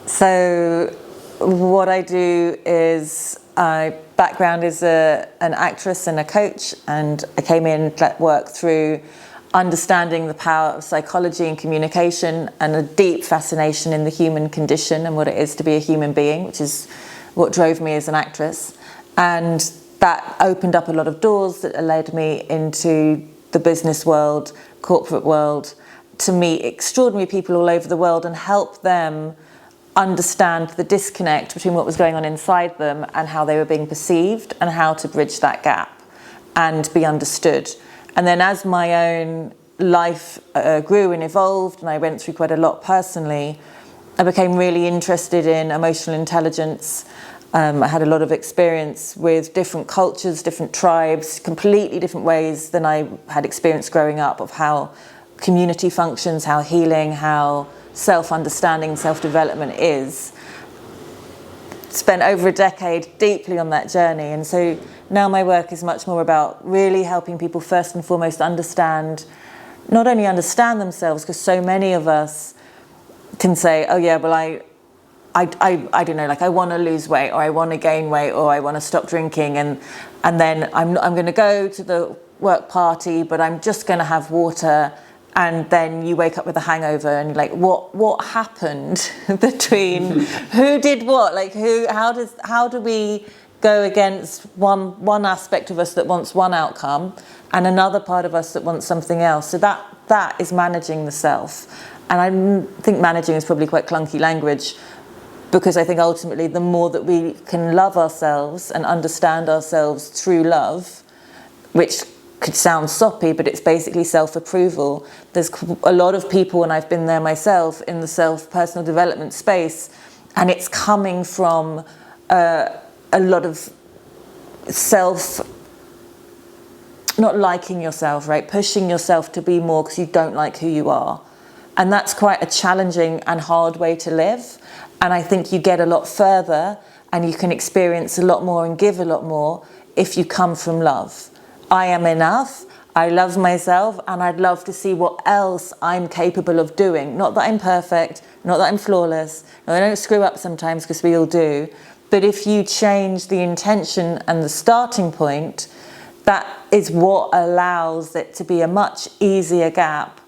So what I do is, background is an actress and a coach, and I came in to work through understanding the power of psychology and communication, and a deep fascination in the human condition and what it is to be a human being, which is what drove me as an actress. And that opened up a lot of doors that led me into the business world, corporate world, to meet extraordinary people all over the world and help them understand the disconnect between what was going on inside them and how they were being perceived, and how to bridge that gap and be understood. And then as my own life grew and evolved, and I went through quite a lot personally, I became really interested in emotional intelligence. I had a lot of experience with different cultures, different tribes, completely different ways than I had experienced growing up, of how community functions, how healing, how self-understanding, self-development is. Spent over a decade deeply on that journey, and so now my work is much more about really helping people first and foremost understand, not only understand themselves, because so many of us can say, oh yeah, well I don't know, like I want to lose weight, or I want to gain weight, or I want to stop drinking, and then I'm going to go to the work party, but I'm just going to have water. And then you wake up with a hangover, and you're like, what happened between who did what? Like how do we go against one aspect of us that wants one outcome and another part of us that wants something else? So that is managing the self. And I think managing is probably quite clunky language, because I think ultimately the more that we can love ourselves and understand ourselves through love, which could sound soppy, but it's basically self-approval. There's a lot of people, and I've been there myself, in the self-personal development space, and it's coming from a lot of not liking yourself, right? Pushing yourself to be more because you don't like who you are. And that's quite a challenging and hard way to live. And I think you get a lot further, and you can experience a lot more and give a lot more if you come from love. I am enough, I love myself, and I'd love to see what else I'm capable of doing. Not that I'm perfect, not that I'm flawless, not that I don't screw up sometimes, because we all do. But if you change the intention and the starting point, that is what allows it to be a much easier gap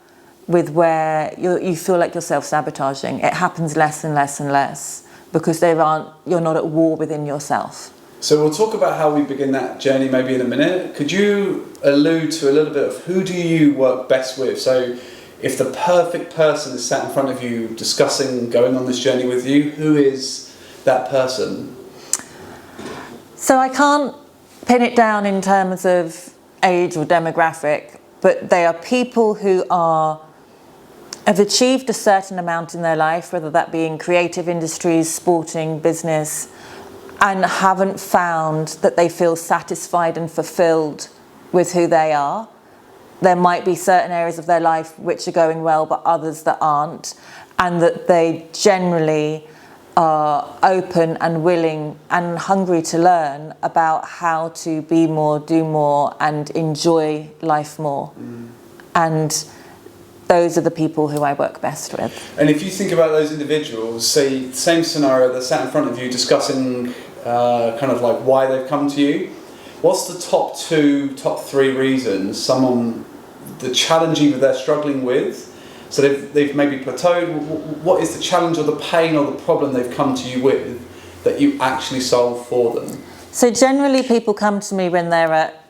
with where you feel like you're self-sabotaging. It happens less and less and less, because you're not at war within yourself. So we'll talk about how we begin that journey maybe in a minute. Could you allude to a little bit of who do you work best with? So if the perfect person is sat in front of you discussing going on this journey with you, who is that person? So I can't pin it down in terms of age or demographic, but they are people who have achieved a certain amount in their life, whether that be in creative industries, sporting, business, and haven't found that they feel satisfied and fulfilled with who they are. There might be certain areas of their life which are going well, but others that aren't, and that they generally are open and willing and hungry to learn about how to be more, do more, and enjoy life more. And those are the people who I work best with. And if you think about those individuals, say, same scenario, they're sat in front of you discussing kind of like why they've come to you, what's the top 2, top 3 reasons the challenge either they're struggling with, so they've maybe plateaued, what is the challenge or the pain or the problem they've come to you with that you actually solve for them? So generally people come to me when they're at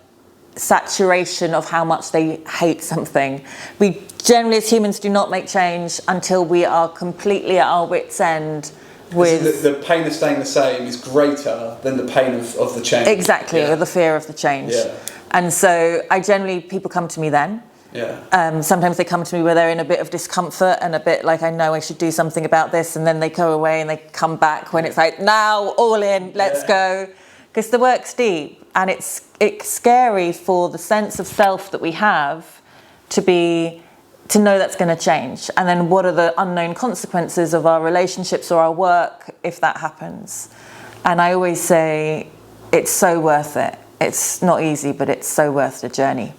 saturation of how much they hate something. We generally as humans do not make change until we are completely at our wits' end with... The pain of staying the same is greater than the pain of the change. Exactly, or the fear of the change. Yeah. And so people come to me then. Yeah. Sometimes they come to me where they're in a bit of discomfort and a bit like, I know I should do something about this, and then they go away and they come back when it's like, now, all in, let's go. Because the work's deep, and it's scary for the sense of self that we have to know that's going to change. And then what are the unknown consequences of our relationships or our work if that happens? And I always say, it's so worth it. It's not easy, but it's so worth the journey.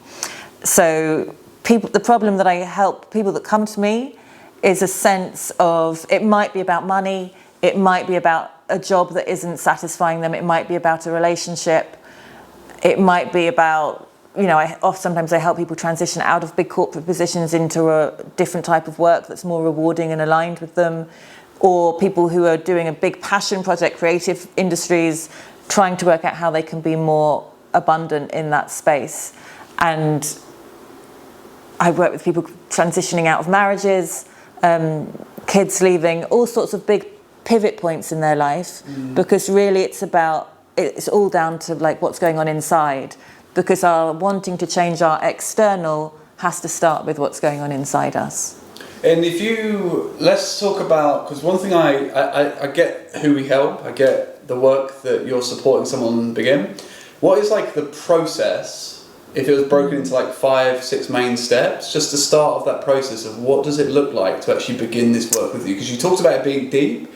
So the problem that I help people that come to me is a sense of, it might be about money, It might be about a job that isn't satisfying them. It might be about a relationship. It might be about, sometimes I help people transition out of big corporate positions into a different type of work that's more rewarding and aligned with them. Or people who are doing a big passion project, creative industries, trying to work out how they can be more abundant in that space. And I work with people transitioning out of marriages, kids leaving, all sorts of big pivot points in their life, because really it's all down to like what's going on inside, because our wanting to change our external has to start with what's going on inside us. And let's talk about, because one thing I get who we help, I get the work that you're supporting someone begin. What is like the process, if it was broken into like 5-6 main steps, just the start of that process of what does it look like to actually begin this work with you? Because you talked about it being deep,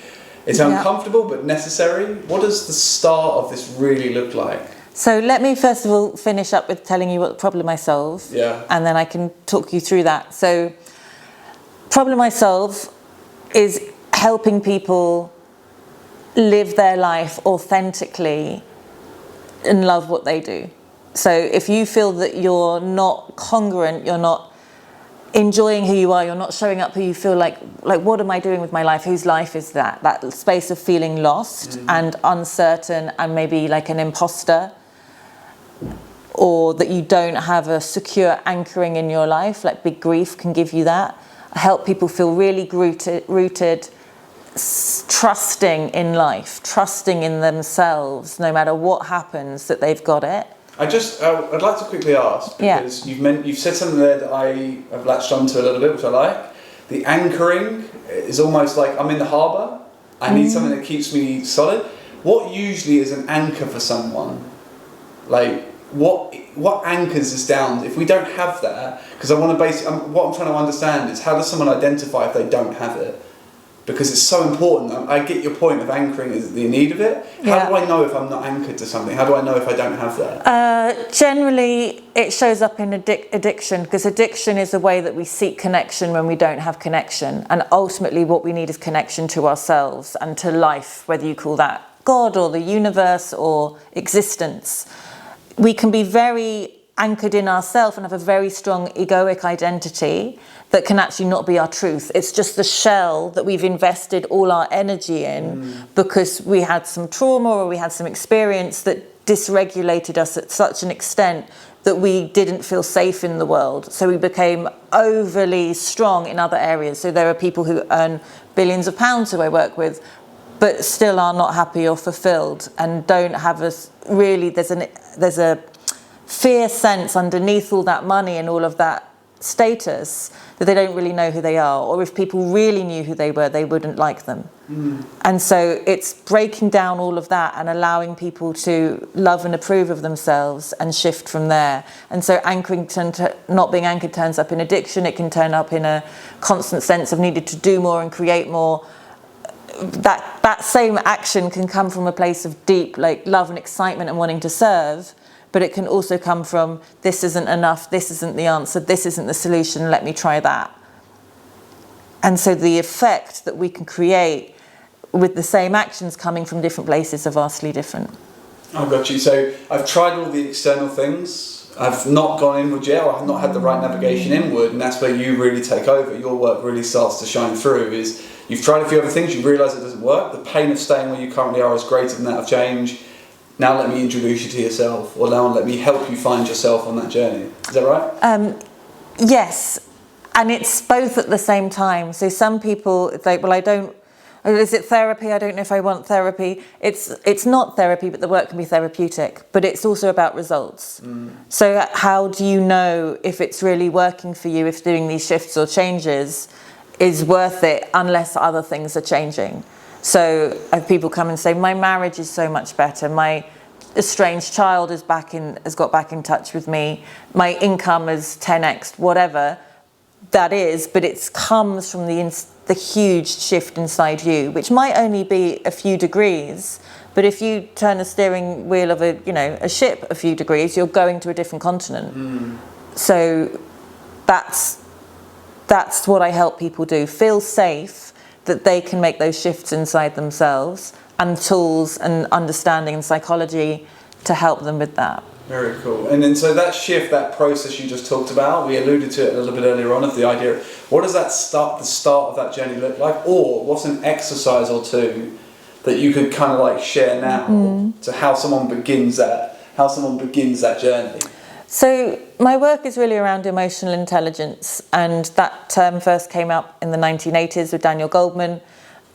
it's uncomfortable but necessary. What does the start of this really look like? So let me first of all finish up with telling you what problem I solve, and then I can talk you through that. So problem I solve is helping people live their life authentically and love what they do. So if you feel that you're not congruent, you're not enjoying who you are, you're not showing up who you feel like what am I doing with my life? Whose life is that? That space of feeling lost and uncertain and maybe like an imposter, or that you don't have a secure anchoring in your life, like big grief can give you that. I help people feel really rooted, trusting in life, trusting in themselves, no matter what happens, that they've got it. I'd like to quickly ask, because you've said something there that I have latched onto a little bit, which I like. The anchoring is almost like I'm in the harbour. I need something that keeps me solid. What usually is an anchor for someone? Like, what anchors us down? If we don't have that, because what I'm trying to understand is how does someone identify if they don't have it? Because it's so important. I get your point of anchoring is the need of it. How do I know if I'm not anchored to something? How do I know if I don't have that? Generally, it shows up in addiction, because addiction is a way that we seek connection when we don't have connection. And ultimately, what we need is connection to ourselves and to life, whether you call that God or the universe or existence. We can be very anchored in ourselves and have a very strong egoic identity that can actually not be our truth. It's just the shell that we've invested all our energy in because we had some trauma or we had some experience that dysregulated us at such an extent that we didn't feel safe in the world. So we became overly strong in other areas. So there are people who earn billions of pounds who I work with, but still are not happy or fulfilled and don't have there's a fear sense underneath all that money and all of that status that they don't really know who they are, or if people really knew who they were, they wouldn't like them. And so it's breaking down all of that and allowing people to love and approve of themselves and shift from there. And so not being anchored turns up in addiction. It can turn up in a constant sense of needing to do more and create more. That same action can come from a place of deep love and excitement and wanting to serve, but it can also come from, this isn't enough, this isn't the answer, this isn't the solution, let me try that. And so the effect that we can create with the same actions coming from different places are vastly different. Oh, got you. So I've tried all the external things. I've not gone inward yet, or I've not had the right navigation inward, and that's where you really take over. Your work really starts to shine through. Is you've tried a few other things, you realise it doesn't work. The pain of staying where you currently are is greater than that of change. Now let me introduce you to yourself, or now let me help you find yourself on that journey. Is that right? Yes, and it's both at the same time. So some people, it's like, is it therapy? I don't know if I want therapy. It's not therapy, but the work can be therapeutic. But it's also about results. So how do you know if it's really working for you, if doing these shifts or changes is worth it, unless other things are changing? So people come and say, my marriage is so much better. My estranged child has got back in touch with me. My income is 10x, whatever that is. But it comes from the huge shift inside you, which might only be a few degrees. But if you turn a steering wheel of a ship a few degrees, you're going to a different continent. So that's what I help people do. Feel safe that they can make those shifts inside themselves, and tools and understanding and psychology to help them with that. Very cool. And then so that shift, that process you just talked about, we alluded to it a little bit earlier on, of the idea of what does that the start of that journey look like, or what's an exercise or two that you could kind of like share now to how someone begins that journey? So my work is really around emotional intelligence, and that term first came up in the 1980s with Daniel Goleman.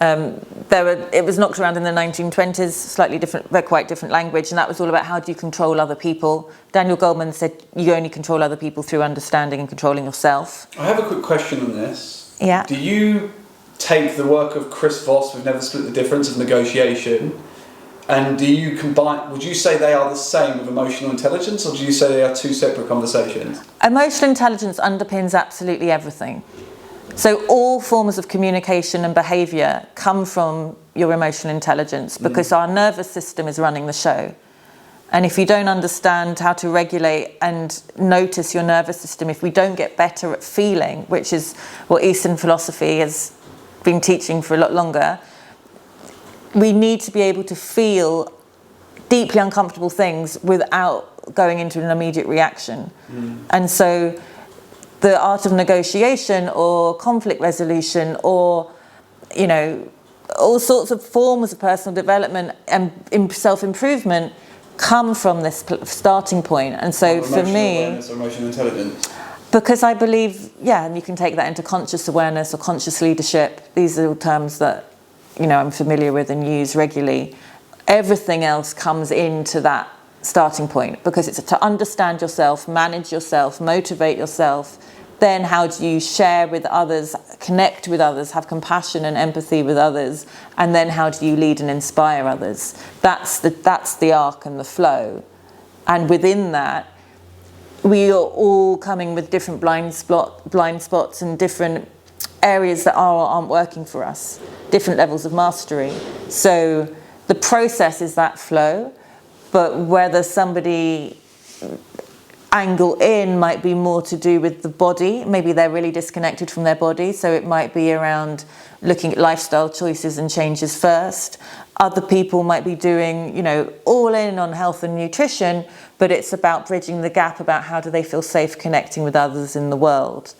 It was knocked around in the 1920s, slightly different, but quite different language, and that was all about how do you control other people. Daniel Goleman said you only control other people through understanding and controlling yourself. I have a quick question on this. Yeah. Do you take the work of Chris Voss, we've never split the difference of negotiation, and do you combine, would you say they are the same with emotional intelligence, or do you say they are two separate conversations? Emotional intelligence underpins absolutely everything. So all forms of communication and behaviour come from your emotional intelligence, because our nervous system is running the show. And if you don't understand how to regulate and notice your nervous system, if we don't get better at feeling, which is what Eastern philosophy has been teaching for a lot longer, we need to be able to feel deeply uncomfortable things without going into an immediate reaction. And so the art of negotiation or conflict resolution, or, you know, all sorts of forms of personal development and self-improvement come from this starting point. And so for me, emotional intelligence, because I believe, and you can take that into conscious awareness or conscious leadership. These are all terms that, you know, I'm familiar with and use regularly. Everything else comes into that starting point, because it's to understand yourself, manage yourself, motivate yourself. Then how do you share with others, connect with others, have compassion and empathy with others, and then how do you lead and inspire others? That's the arc and the flow. And within that, we are all coming with different blind spots and different areas that aren't working for us, different levels of mastery. So the process is that flow, but whether somebody angle in might be more to do with the body. Maybe they're really disconnected from their body, so it might be around looking at lifestyle choices and changes first. Other people might be doing, you know, all in on health and nutrition, but it's about bridging the gap about how do they feel safe connecting with others in the world,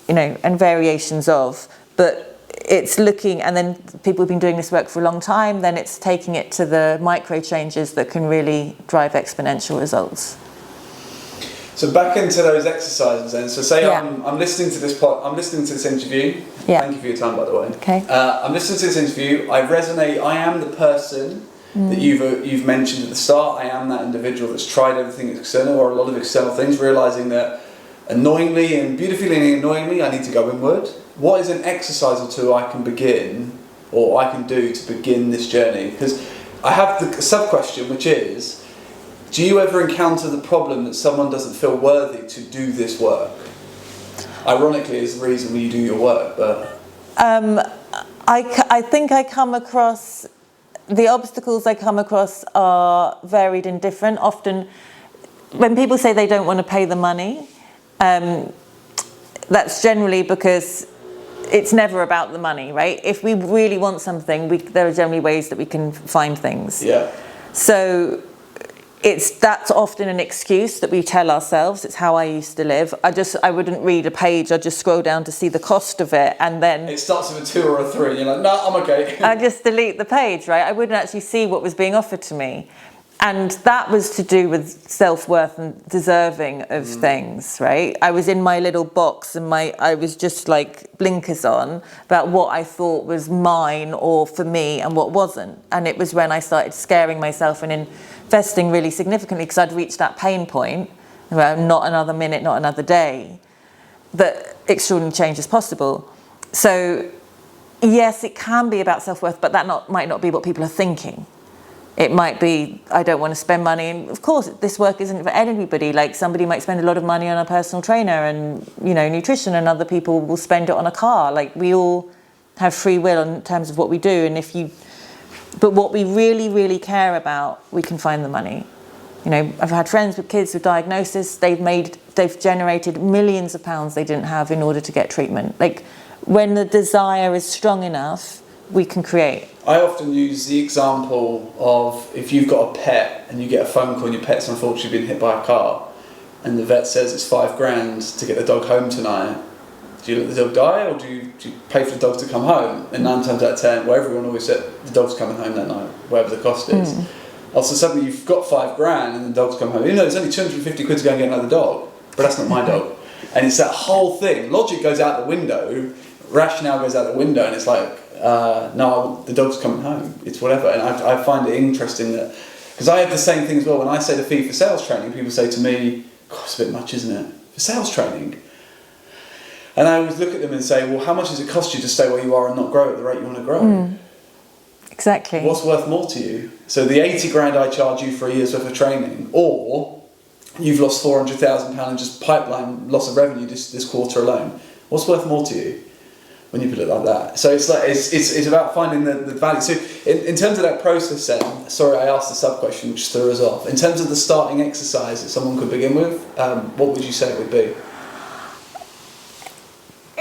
you know, and variations of. But it's looking, and then people have been doing this work for a long time, then it's taking it to the micro changes that can really drive exponential results. So back into those exercises then. So say I'm listening to this interview. Yeah. Thank you for your time, by the way. Okay. I'm listening to this interview. I resonate. I am the person that you've mentioned at the start. I am that individual that's tried everything external, or a lot of external things, realizing that annoyingly and beautifully annoyingly, I need to go inward. What is an exercise or two I can begin, or I can do to begin this journey? Because I have the sub-question, which is, do you ever encounter the problem that someone doesn't feel worthy to do this work? Ironically, is the reason when you do your work, but... I think I come across, the obstacles I come across are varied and different. Often, when people say they don't want to pay the money, that's generally because it's never about the money, right? If we really want something, there are generally ways that we can find things. Yeah. So that's often an excuse that we tell ourselves. It's how I used to live. I wouldn't read a page. I'd just scroll down to see the cost of it, and then it starts with a 2 or a 3. You're like, no, I'm okay. I just delete the page, right? I wouldn't actually see what was being offered to me. And that was to do with self-worth and deserving of things, right? I was in my little box and I was just like blinkers on about what I thought was mine or for me and what wasn't. And it was when I started scaring myself and investing really significantly, because I'd reached that pain point, well, not another minute, not another day, that extraordinary change is possible. So yes, it can be about self-worth, but that might not be what people are thinking. It might be, I don't want to spend money. And of course, this work isn't for everybody. Like, somebody might spend a lot of money on a personal trainer and, you know, nutrition, and other people will spend it on a car. Like, we all have free will in terms of what we do. And but what we really, really care about, we can find the money. You know, I've had friends with kids with diagnosis. They've generated millions of pounds they didn't have in order to get treatment. Like, when the desire is strong enough, we can create. I often use the example of if you've got a pet and you get a phone call and your pet's unfortunately been hit by a car and the vet says it's $5,000 to get the dog home tonight. Do you let the dog die or do you pay for the dog to come home? And 9 times out of 10, well, everyone always said the dog's coming home that night, whatever the cost is. Also, suddenly you've got $5,000 and the dog's come home. You know, there's only 250 quid to go and get another dog, but that's not my dog. And it's that whole thing. Logic goes out the window, rationale goes out the window, and it's like, no, the dog's coming home. It's whatever. And I find it interesting that, because I have the same thing as well. When I say the fee for sales training, people say to me, God, it's a bit much, isn't it? For sales training. And I always look at them and say, well, how much does it cost you to stay where you are and not grow at the rate you want to grow? Exactly. What's worth more to you? So the 80 grand I charge you for a year's worth of training, or you've lost £400,000 in just pipeline loss of revenue this quarter alone. What's worth more to you when you put it like that? So it's like it's about finding the value. So in terms of that process then, sorry I asked the sub question which threw us off. In terms of the starting exercise that someone could begin with, what would you say it would be?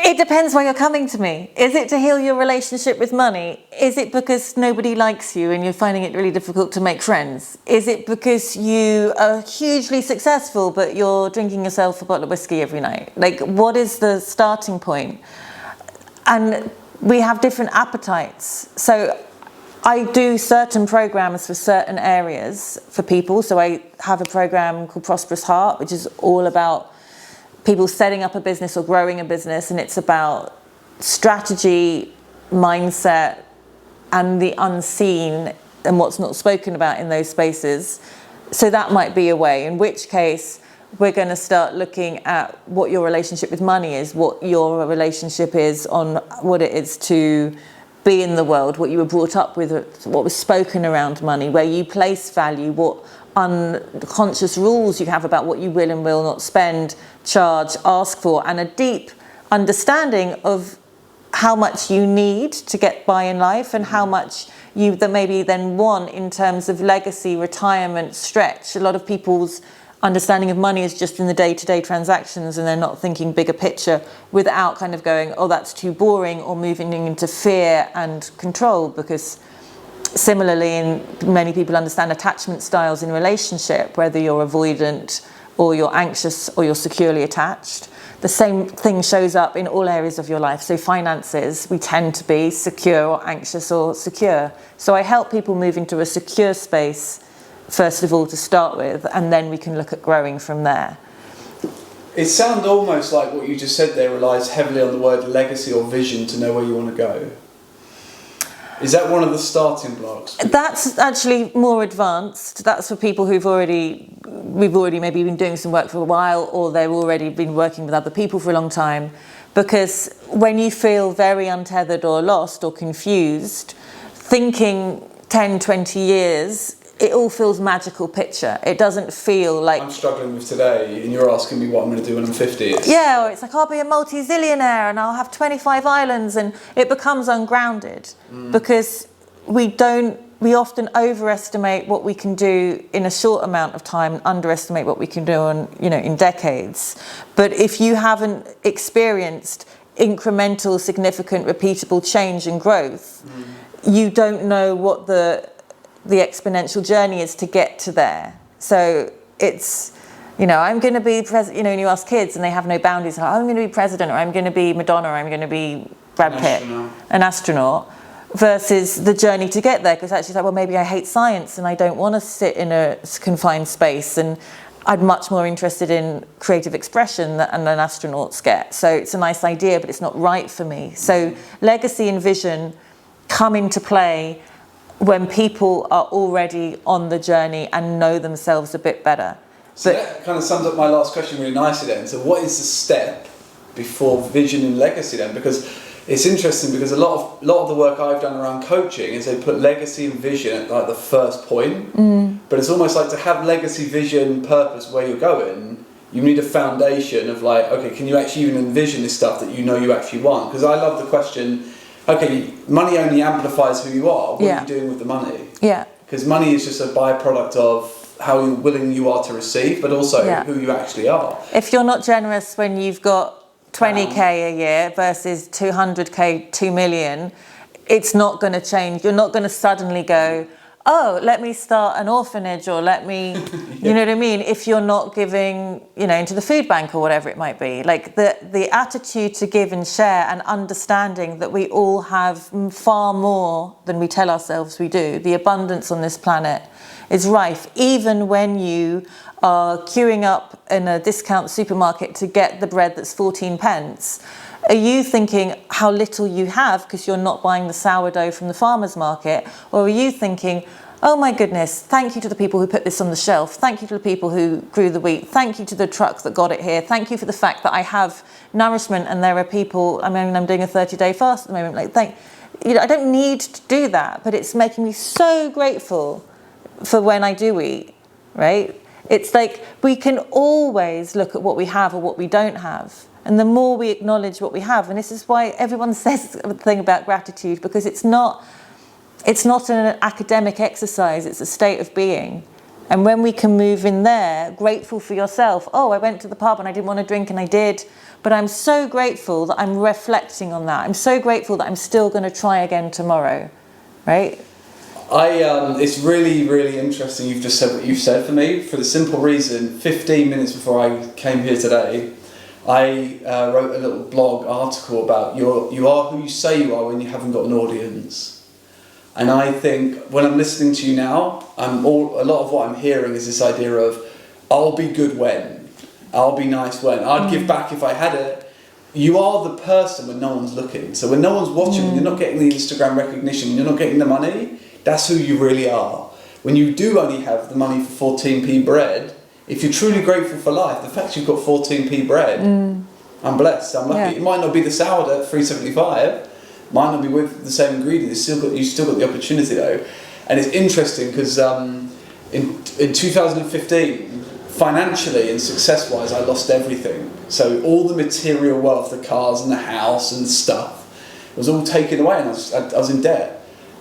It depends why you're coming to me. Is it to heal your relationship with money? Is it because nobody likes you and you're finding it really difficult to make friends? Is it because you are hugely successful but you're drinking yourself a bottle of whiskey every night? Like, what is the starting point? And we have different appetites. So I do certain programs for certain areas for people. So I have a program called Prosperous Heart, which is all about people setting up a business or growing a business, and it's about strategy, mindset, and the unseen and what's not spoken about in those spaces. So that might be a way, in which case we're going to start looking at what your relationship with money is, what your relationship is on what it is to be in the world, what you were brought up with, what was spoken around money, where you place value, what unconscious rules you have about what you will and will not spend, charge, ask for, and a deep understanding of how much you need to get by in life and how much you maybe then want in terms of legacy, retirement, stretch. A lot of people's understanding of money is just in the day-to-day transactions and they're not thinking bigger picture without kind of going, oh, that's too boring, or moving into fear and control. Because similarly, many people understand attachment styles in relationship, whether you're avoidant or you're anxious or you're securely attached. The same thing shows up in all areas of your life. So finances, we tend to be secure or anxious or secure. So I help people move into a secure space, first of all, to start with, and then we can look at growing from there. It sounds almost like what you just said there relies heavily on the word legacy or vision to know where you want to go. Is that one of the starting blocks? That's actually more advanced. That's for people we've already maybe been doing some work for a while, or they've already been working with other people for a long time. Because when you feel very untethered or lost or confused, thinking 10, 20 years, it all feels magical picture. It doesn't feel like... I'm struggling with today and you're asking me what I'm going to do when I'm 50. Yeah, or it's like, I'll be a multi-zillionaire and I'll have 25 islands, and it becomes ungrounded because we often overestimate what we can do in a short amount of time and underestimate what we can do in decades. But if you haven't experienced incremental, significant, repeatable change and growth, you don't know what the exponential journey is to get to there. So it's, I'm going to be president, when you ask kids and they have no boundaries, I'm going to be president, or I'm going to be Madonna, or I'm going to be Brad Pitt, an astronaut, versus the journey to get there. Because actually it's like, well, maybe I hate science and I don't want to sit in a confined space, and I'm much more interested in creative expression than an astronauts get. So it's a nice idea, but it's not right for me. So legacy and vision come into play when people are already on the journey and know themselves a bit better. So that kind of sums up my last question really nicely then. So what is the step before vision and legacy then? Because it's interesting, because a lot of the work I've done around coaching is they put legacy and vision at like the first point. But it's almost like to have legacy, vision, purpose, where you're going, you need a foundation of like, okay, can you actually even envision this stuff that you actually want? Because I love the question, okay, money only amplifies who you are. What are you doing with the money? Yeah. Because money is just a byproduct of how willing you are to receive, but also who you actually are. If you're not generous when you've got 20k a year versus 200k, 2 million, it's not going to change. You're not going to suddenly go, oh, let me start an orphanage, or let me, you know what I mean? If you're not giving, into the food bank or whatever it might be. Like the attitude to give and share, and understanding that we all have far more than we tell ourselves we do. The abundance on this planet is rife, even when you are queuing up in a discount supermarket to get the bread that's 14 pence. Are you thinking how little you have because you're not buying the sourdough from the farmer's market? Or are you thinking, oh my goodness, thank you to the people who put this on the shelf. Thank you to the people who grew the wheat. Thank you to the truck that got it here. Thank you for the fact that I have nourishment, and there are people, I'm doing a 30-day fast at the moment. I don't need to do that, but it's making me so grateful for when I do eat, right? It's like we can always look at what we have or what we don't have. And the more we acknowledge what we have, and this is why everyone says the thing about gratitude, because it's not an academic exercise, it's a state of being. And when we can move in there, grateful for yourself. Oh, I went to the pub and I didn't want to drink, and I did. But I'm so grateful that I'm reflecting on that. I'm so grateful that I'm still going to try again tomorrow, right? It's really, really interesting you've just said what you've said for me, for the simple reason, 15 minutes before I came here today, I wrote a little blog article about you are who you say you are when you haven't got an audience. And I think when I'm listening to you now, a lot of what I'm hearing is this idea of, I'll be good when, I'll be nice when, I'd give back if I had it. You are the person when no one's looking. So when no one's watching, when you're not getting the Instagram recognition, when you're not getting the money, that's who you really are. When you do only have the money for 14p bread, if you're truly grateful for life, the fact you've got 14p bread, I'm blessed, I'm lucky. Yeah. It might not be the sourdough at $3.75, might not be with the same ingredients, you still got the opportunity though. And it's interesting because in 2015, financially and success-wise, I lost everything. So all the material wealth, the cars and the house and stuff, was all taken away, and I was in debt.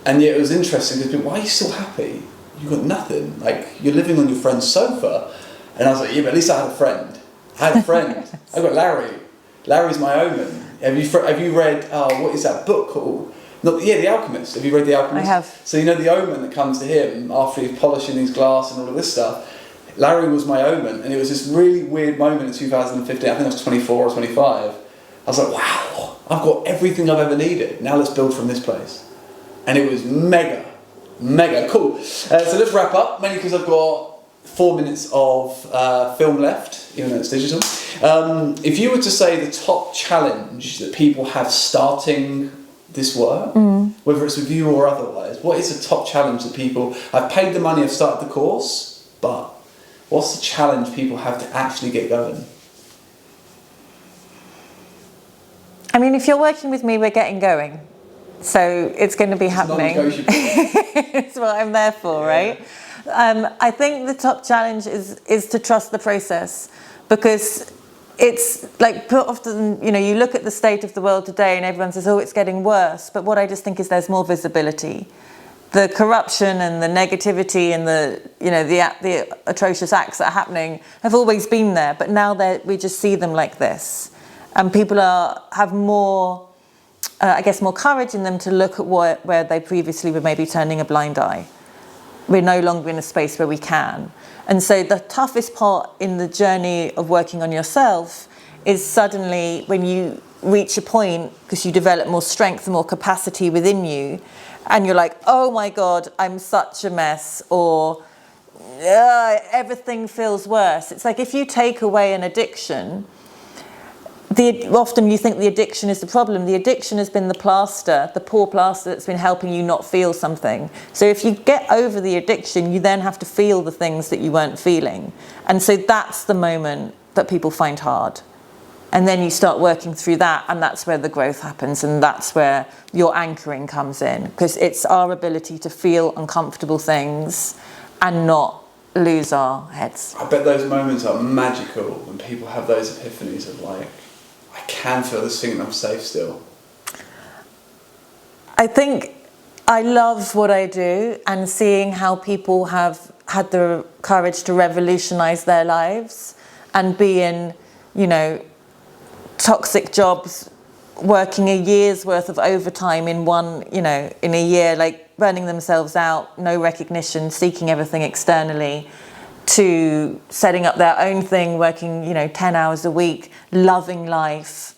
And yet it was interesting because people, why are you still happy? You've got nothing. Like, you're living on your friend's sofa. And I was like, yeah, but at least I had a friend. I got Larry. Larry's my omen. Have you read, what is that book called? The Alchemist. Have you read The Alchemist? I have. So you know the omen that comes to him after he's polishing his glass and all of this stuff. Larry was my omen, and it was this really weird moment in 2015. I think I was 24 or 25. I was like, wow, I've got everything I've ever needed. Now let's build from this place. And it was mega cool. So let's wrap up, mainly because I've got 4 minutes of film left, even though it's digital. If you were to say the top challenge that people have starting this work, whether it's with you or otherwise, what is the top challenge that people... I've paid the money, I've started the course, but what's the challenge people have to actually get going? I mean, if you're working with me, we're getting going. So it's going to be happening. It's what I'm there for, right? I think the top challenge is to trust the process, because it's like often, you look at the state of the world today and everyone says, oh, it's getting worse. But what I just think is there's more visibility. The corruption and the negativity and the atrocious acts that are happening have always been there, but now we just see them like this. And people have more... more courage in them to look at where they previously were maybe turning a blind eye. We're no longer in a space where we can. And so the toughest part in the journey of working on yourself is suddenly when you reach a point, because you develop more strength and more capacity within you, and you're like, oh my God, I'm such a mess, or everything feels worse. It's like if you take away an addiction, often you think the addiction is the problem. The addiction has been the plaster, the poor plaster that's been helping you not feel something. So if you get over the addiction, you then have to feel the things that you weren't feeling. And so that's the moment that people find hard. And then you start working through that, and that's where the growth happens, and that's where your anchoring comes in, because it's our ability to feel uncomfortable things and not lose our heads. I bet those moments are magical when people have those epiphanies of like, I can feel this thing and I'm safe still. I think I love what I do, and seeing how people have had the courage to revolutionize their lives and be in, toxic jobs, working a year's worth of overtime in in a year, like burning themselves out, no recognition, seeking everything externally, to setting up their own thing, working, 10 hours a week, loving life,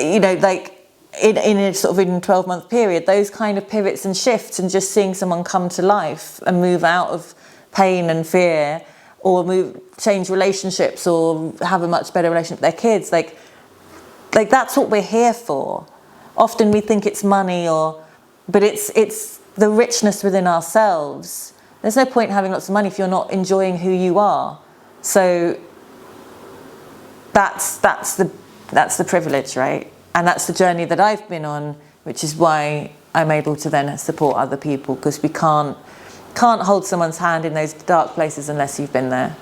like in a sort of in a 12-month period, those kind of pivots and shifts, and just seeing someone come to life and move out of pain and fear, or change relationships, or have a much better relationship with their kids, like that's what we're here for. Often we think it's money, but it's the richness within ourselves. There's no point in having lots of money if you're not enjoying who you are. So that's the privilege, right? And that's the journey that I've been on, which is why I'm able to then support other people, because we can't hold someone's hand in those dark places unless you've been there.